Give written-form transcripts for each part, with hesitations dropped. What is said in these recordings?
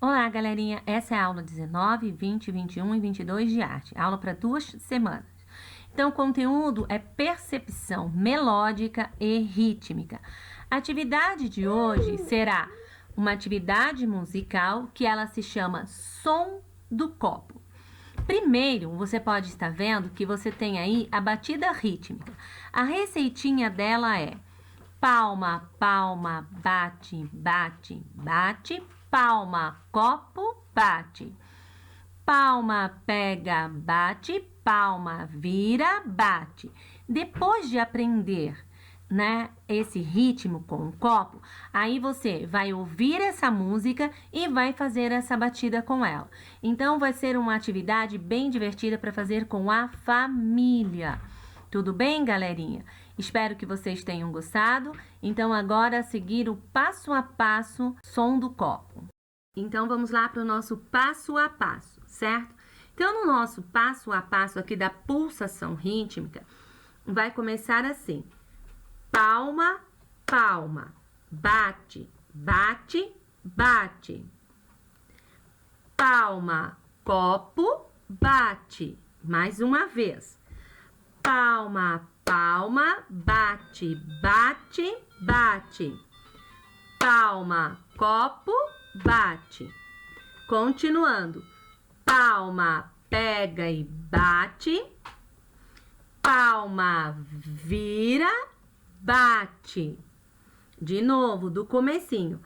Olá, galerinha! Essa é a aula 19, 20, 21 e 22 de arte. Aula para 2 semanas. Então, o conteúdo é percepção melódica e rítmica. A atividade de hoje será uma atividade musical que ela se chama Som do Copo. Primeiro, você pode estar vendo que você tem aí a batida rítmica. A receitinha dela é palma, palma, bate, bate, bate, palma, copo, bate. Palma, pega, bate, palma, vira, bate. Depois de aprender, esse ritmo com o copo, aí você vai ouvir essa música e vai fazer essa batida com ela. Então, vai ser uma atividade bem divertida para fazer com a família. Tudo bem, galerinha? Espero que vocês tenham gostado. Então, agora a seguir o passo a passo som do copo. Então, vamos lá para o nosso passo a passo, certo? Então, no nosso passo a passo aqui da pulsação rítmica, vai começar assim. Palma, palma, bate, bate, bate. Palma, copo, bate. Mais uma vez. Palma, palma, bate, bate, bate. Palma, copo, bate. Continuando. Palma, pega e bate. Palma, vira, bate. De novo, do comecinho.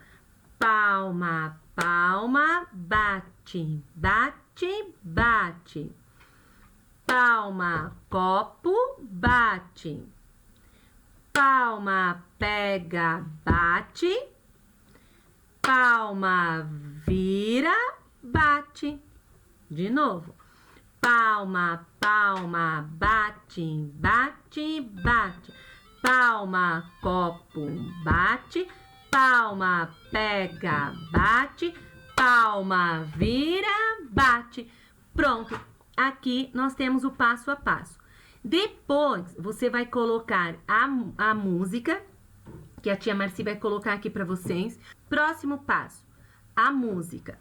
Palma, palma, bate, bate, bate. Palma, copo, bate. Palma, pega, bate. Palma, vira, bate. De novo. Palma, palma, bate, bate, bate. Palma, copo, bate. Palma, pega, bate. Palma, vira, bate. Pronto. Aqui nós temos o passo a passo. Depois, você vai colocar a música, que a tia Marci vai colocar aqui para vocês. Próximo passo, a música.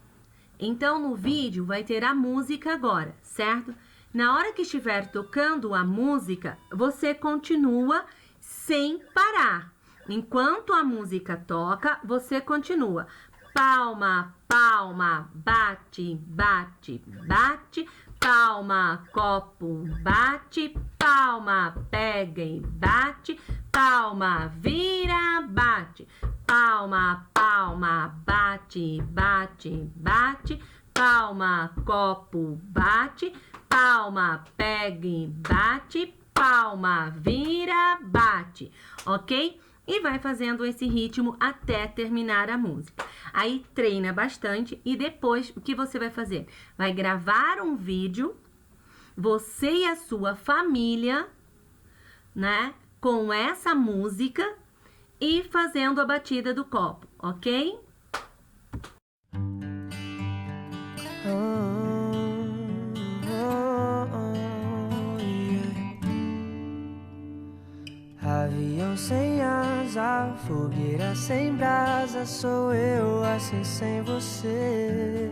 Então, no vídeo vai ter a música agora, certo? Na hora que estiver tocando a música, você continua sem parar. Enquanto a música toca, você continua. Palma, palma, bate, bate, bate. Palma, copo, bate. Palma, pega e bate. Palma, vira, bate. Palma, palma, bate, bate, bate. Palma, copo, bate. Palma, pega e bate. Palma, vira, bate. Ok? E vai fazendo esse ritmo até terminar a música. Aí treina bastante e depois o que você vai fazer? Vai gravar um vídeo, você e a sua família, com essa música e fazendo a batida do copo, ok? Avião sem asa, fogueira sem brasa, sou eu assim sem você.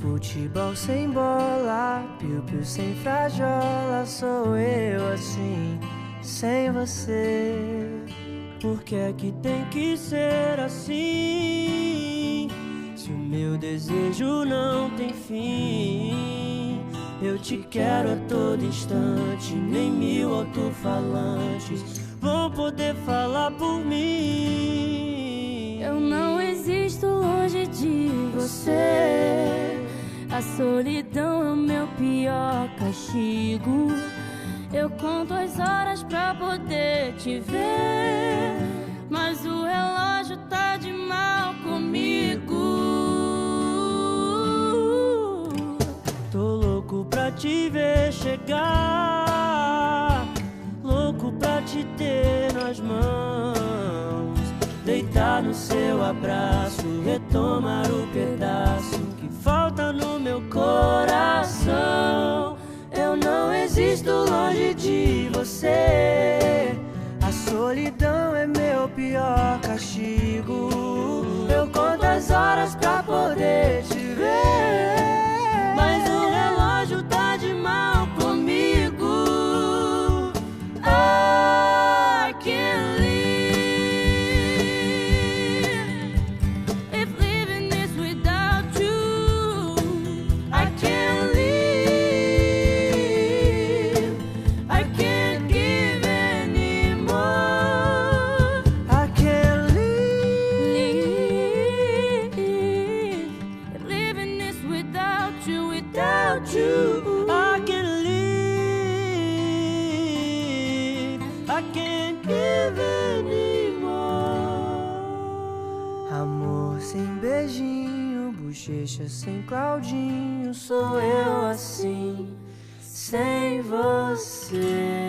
Futebol sem bola, piu-piu sem frajola, sou eu assim sem você. Por que é que tem que ser assim? Se o meu desejo não tem fim. Eu te quero a todo instante, nem 1000 alto-falantes vão poder falar por mim. Eu não existo longe de você. A solidão é o meu pior castigo. Eu conto as horas pra poder te ver, mas o relógio tá de mal comigo. Tô louco pra te ver chegar, louco pra te ter nas mãos, deitar no seu abraço, retomar o pedaço que falta no meu coração. Eu não existo longe de você. A solidão é meu pior castigo. Eu conto as horas pra Bochecha sem Claudinho, sou eu assim, sem você.